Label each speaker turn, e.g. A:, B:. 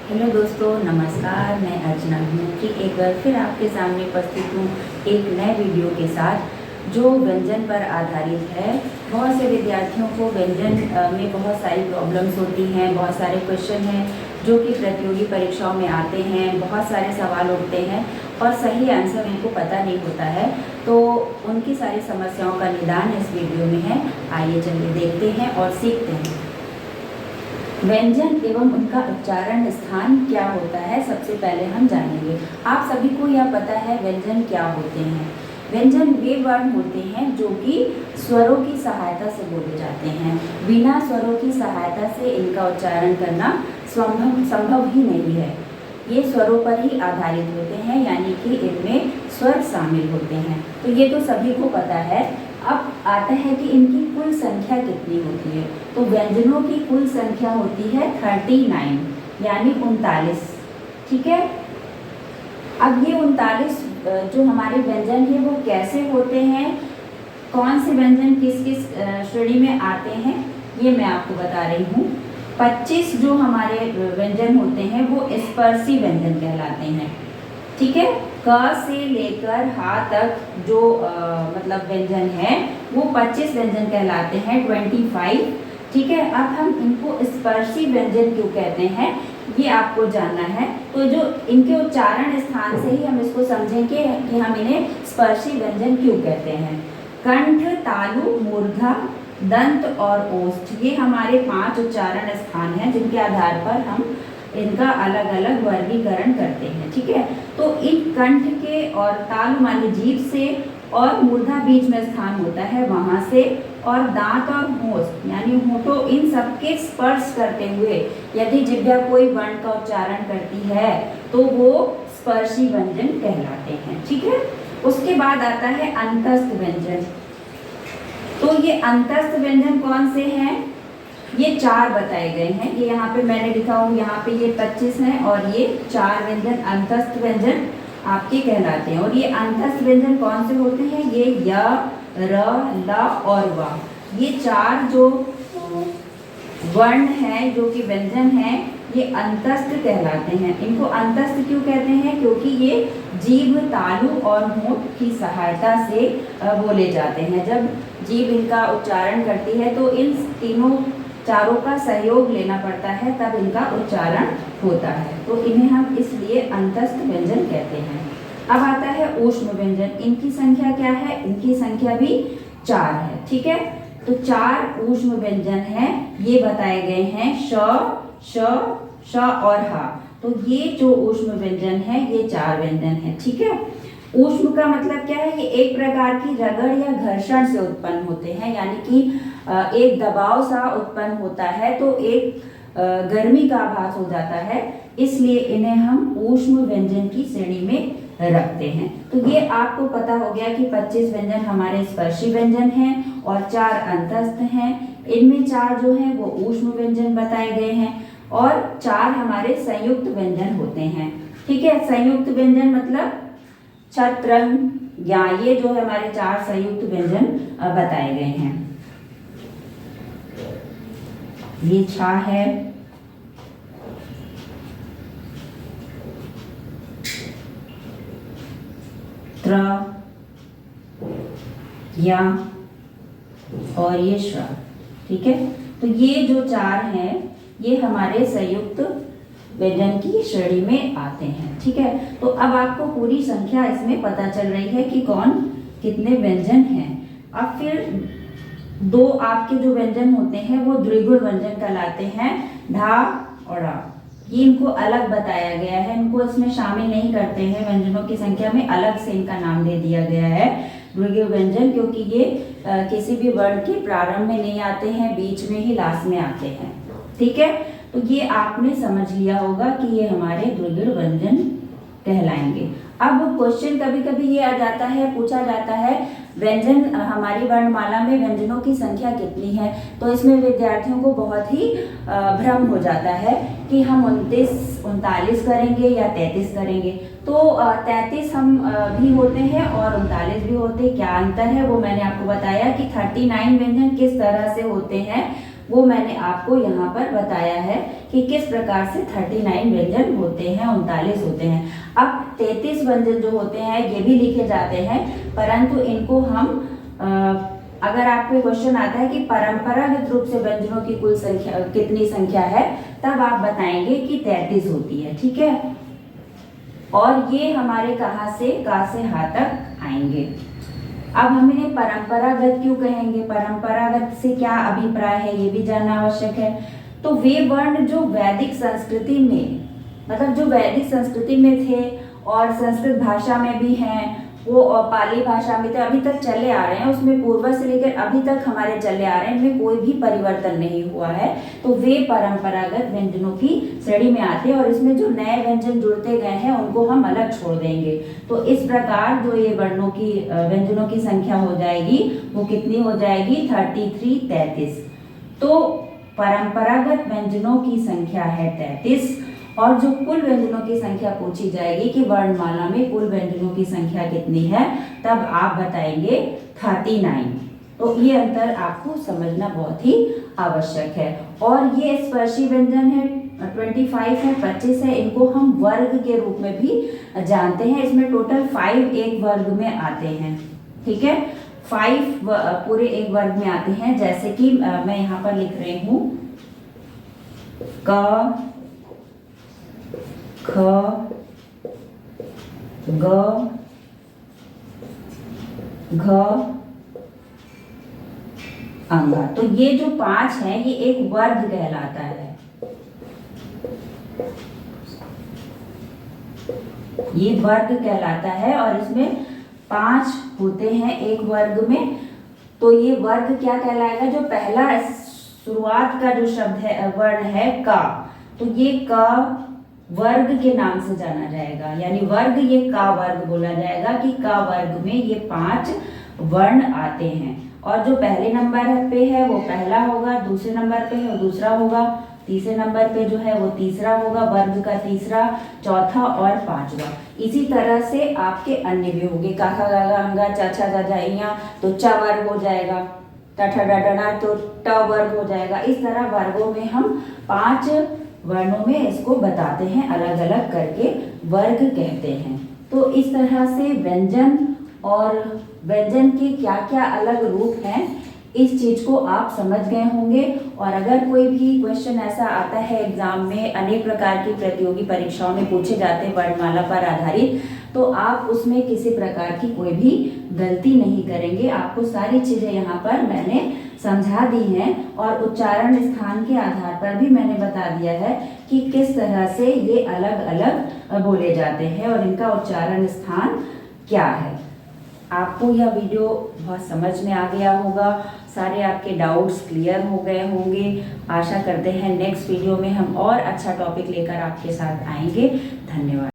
A: Hello दोस्तों, नमस्कार। मैं अर्चना कि एक बार फिर आपके सामने उपस्थित हूँ एक नए वीडियो के साथ जो व्यंजन पर आधारित है। बहुत से विद्यार्थियों को व्यंजन में बहुत सारी प्रॉब्लम्स होती हैं, बहुत सारे क्वेश्चन हैं जो कि प्रतियोगी परीक्षाओं में आते हैं, बहुत सारे सवाल उठते हैं और सही आंसर उनको पता नहीं होता है। तो उनकी सारी समस्याओं का निदान इस वीडियो में है। आइए चलिए देखते हैं और सीखते हैं। व्यंजन एवं उनका उच्चारण स्थान क्या होता है, सबसे पहले हम जानेंगे। आप सभी को यह पता है व्यंजन क्या होते हैं। व्यंजन वे वर्ण होते हैं जो कि स्वरों की सहायता से बोले जाते हैं। बिना स्वरों की सहायता से इनका उच्चारण करना संभव ही नहीं है। ये स्वरों पर ही आधारित होते हैं, यानी कि इनमें स्वर शामिल होते हैं। तो ये तो सभी को पता है। अब आता है कि इनकी कुल संख्या कितनी होती है। तो व्यंजनों की कुल संख्या होती है 39, यानी 39। ठीक है। अब ये 39 जो हमारे व्यंजन है वो कैसे होते हैं, कौन से व्यंजन किस किस श्रेणी में आते हैं, ये मैं आपको बता रही हूँ। 25 जो हमारे व्यंजन होते हैं वो स्पर्शी व्यंजन कहलाते हैं। ठीक है। क से लेकर हा तक जो मतलब व्यंजन है वो 25 व्यंजन कहलाते हैं, 25। ठीक है। अब हम इनको स्पर्शी व्यंजन क्यों कहते हैं ये आपको जानना है। तो जो इनके उच्चारण स्थान से ही हम इसको समझेंगे कि हम इन्हें स्पर्शी व्यंजन क्यों कहते हैं। कंठ, तालु, मूर्धा, दंत और ओष्ठ, ये हमारे 5 उच्चारण स्थान हैं जिनके आधार पर हम इनका अलग अलग वर्गीकरण करते हैं। ठीक है। तो इन कंठ के और तालु माने जीभ से और मूर्धा बीच में स्थान होता है वहां से, और दांत और होंठ यानी होठों, इन सबके स्पर्श करते हुए यदि जिह्वा कोई वर्ण का उच्चारण करती है तो वो स्पर्शी व्यंजन कहलाते हैं। ठीक है। उसके बाद आता है अंतस्थ व्यंजन। तो ये अंतस्थ व्यंजन कौन से हैं, ये 4 बताए गए हैं। ये यहाँ पे मैंने लिखा हूँ, यहाँ पे ये 25 हैं और ये 4 व्यंजन अंतस्थ व्यंजन आपके कहलाते हैं। और ये अंतस्थ व्यंजन कौन से होते हैं, ये य, र, ल और व, ये 4 जो वर्ण हैं जो कि व्यंजन हैं ये अंतस्थ कहलाते हैं। इनको अंतस्थ क्यों कहते हैं, क्योंकि ये जीभ, तालु और होंठ की सहायता से बोले जाते हैं। जब जीभ इनका उच्चारण करती है तो इन चारों का सहयोग लेना पड़ता है, तब इनका उच्चारण होता है। तो इन्हें हम इसलिए अंतस्थ व्यंजन कहते हैं। अब आता है ऊष्म व्यंजन। इनकी संख्या क्या है, इनकी संख्या भी 4 है। ठीक है। तो 4 ऊष्म व्यंजन हैं, ये बताए गए हैं श, श और ह। तो ये जो ऊष्म व्यंजन है ये 4 व्यंजन है। ठीक है। ऊष्म का मतलब क्या है, ये एक प्रकार की रगड़ या घर्षण से उत्पन्न होते हैं, यानी कि एक दबाव सा उत्पन्न होता है तो एक गर्मी का आभास हो जाता है, इसलिए इन्हें हम ऊष्म व्यंजन की श्रेणी में रखते हैं। तो ये आपको पता हो गया कि 25 व्यंजन हमारे स्पर्शी व्यंजन हैं और 4 अंतस्थ हैं। इनमें 4 जो हैं वो ऊष्म व्यंजन बताए गए हैं और 4 हमारे संयुक्त व्यंजन होते हैं। ठीक है। संयुक्त व्यंजन मतलब छत्र, या ये जो है हमारे 4 संयुक्त व्यंजन बताए गए हैं। ये छा है, त्र, या और ये श्र। ठीक है। तो ये जो 4 हैं ये हमारे संयुक्त व्यंजन की श्रेणी में आते हैं। ठीक है। तो अब आपको पूरी संख्या इसमें पता चल रही है कि कौन कितने व्यंजन हैं। अब फिर 2 आपके जो व्यंजन होते हैं वो द्विगुण व्यंजन कहलाते हैं, ढा और ढा। ये इनको अलग बताया गया है, इनको इसमें शामिल नहीं करते हैं व्यंजनों की संख्या में, अलग से इनका नाम दे दिया गया है द्विगुण व्यंजन, क्योंकि ये किसी भी वर्ण के प्रारंभ में नहीं आते हैं, बीच में ही लास्ट में आते हैं। ठीक है। तो ये आपने समझ लिया होगा कि ये हमारे द्विगुण व्यंजन कहलाएंगे। अब क्वेश्चन कभी कभी ये आ जाता है, पूछा जाता है व्यंजन हमारी वर्णमाला में व्यंजनों की संख्या कितनी है। तो इसमें विद्यार्थियों को बहुत ही भ्रम हो जाता है कि हम 29, 39 करेंगे या 33 करेंगे। तो 33 हम भी होते हैं और 39 भी होते हैं। क्या अंतर है वो मैंने आपको बताया कि 39 व्यंजन किस तरह से होते हैं वो मैंने आपको यहाँ पर बताया है कि किस प्रकार से 39 व्यंजन होते हैं, 39 होते हैं। अब 33 व्यंजन जो होते हैं ये भी लिखे जाते हैं, परंतु इनको हम अगर आपको क्वेश्चन आता है कि परंपरागत रूप से व्यंजनों की कुल संख्या कितनी संख्या है, तब आप बताएंगे कि 33 होती है, ठीक है। और ये हमारे कहाँ से का से हा तक आएंगे। अब हम इन्हें परंपरागत क्यों कहेंगे, परंपरागत से क्या अभिप्राय है ये भी जानना आवश्यक है। तो वे वर्ण जो वैदिक संस्कृति में, मतलब जो वैदिक संस्कृति में थे और संस्कृत भाषा में भी हैं, वो और पाली भाषा में थे, अभी तक चले आ रहे हैं, उसमें पूर्व से लेकर अभी तक हमारे चले आ रहे हैं, इनमें कोई भी परिवर्तन नहीं हुआ है, तो वे परंपरागत व्यंजनों की श्रेणी में आते हैं। और इसमें जो नए व्यंजन जुड़ते गए हैं उनको हम अलग छोड़ देंगे। तो इस प्रकार जो ये वर्णों की व्यंजनों की संख्या हो जाएगी वो कितनी हो जाएगी, 33। तो परंपरागत व्यंजनों की संख्या है 33, और जो कुल व्यंजनों की संख्या पूछी जाएगी कि वर्णमाला में कुल व्यंजनों की संख्या कितनी है, तब आप बताएंगे 39। तो ये अंतर आपको समझना बहुत ही आवश्यक है। और ये स्पर्शी व्यंजन है 25 है, 25 है, इनको हम वर्ग के रूप में भी जानते हैं। इसमें टोटल 5 एक वर्ग में आते हैं, ठीक है, 5 पूरे एक वर्ग में आते हैं। जैसे कि मैं यहाँ पर लिख रही हूँ क, ख, ग, घ, अंगा। तो ये जो 5 है ये एक वर्ग कहलाता है, ये वर्ग कहलाता है, और इसमें 5 होते हैं एक वर्ग में। तो ये वर्ग क्या कहलाएगा, जो पहला शुरुआत का जो शब्द है, वर्ण है का, तो ये का वर्ग के नाम से जाना जाएगा, यानी वर्ग, ये का वर्ग बोला जाएगा कि का वर्ग में ये 5 वर्ण आते हैं। और जो पहले नंबर पे है वो पहला होगा, दूसरे नंबर पे है वो दूसरा होगा, तीसरे नंबर पे जो है वो तीसरा होगा, वर्ग का तीसरा, चौथा और पांचवा। इसी तरह से आपके अन्य भी होंगे, काखा गागा अंगा चाचा जाजा इया, तो च वर्ग हो जाएगा, टठा डडना तो ट वर्ग हो जाएगा। इस तरह वर्गों में हम 5 वर्णों में इसको बताते हैं, अलग अलग करके वर्ग कहते हैं। तो इस तरह से व्यंजन और व्यंजन के क्या क्या अलग रूप हैं, इस चीज को आप समझ गए होंगे। और अगर कोई भी क्वेश्चन ऐसा आता है एग्जाम में, अनेक प्रकार की प्रतियोगी परीक्षाओं में पूछे जाते हैं वर्णमाला पर आधारित, तो आप उसमें किसी प्रकार की कोई भी गलती नहीं करेंगे। आपको सारी चीजें यहाँ पर मैंने समझा दी हैं, और उच्चारण स्थान के आधार पर भी मैंने बता दिया है कि किस तरह से ये अलग अलग बोले जाते हैं और इनका उच्चारण स्थान क्या है। आपको यह वीडियो बहुत समझ में आ गया होगा, सारे आपके डाउट्स क्लियर हो गए होंगे। आशा करते हैं नेक्स्ट वीडियो में हम और अच्छा टॉपिक लेकर आपके साथ आएंगे। धन्यवाद।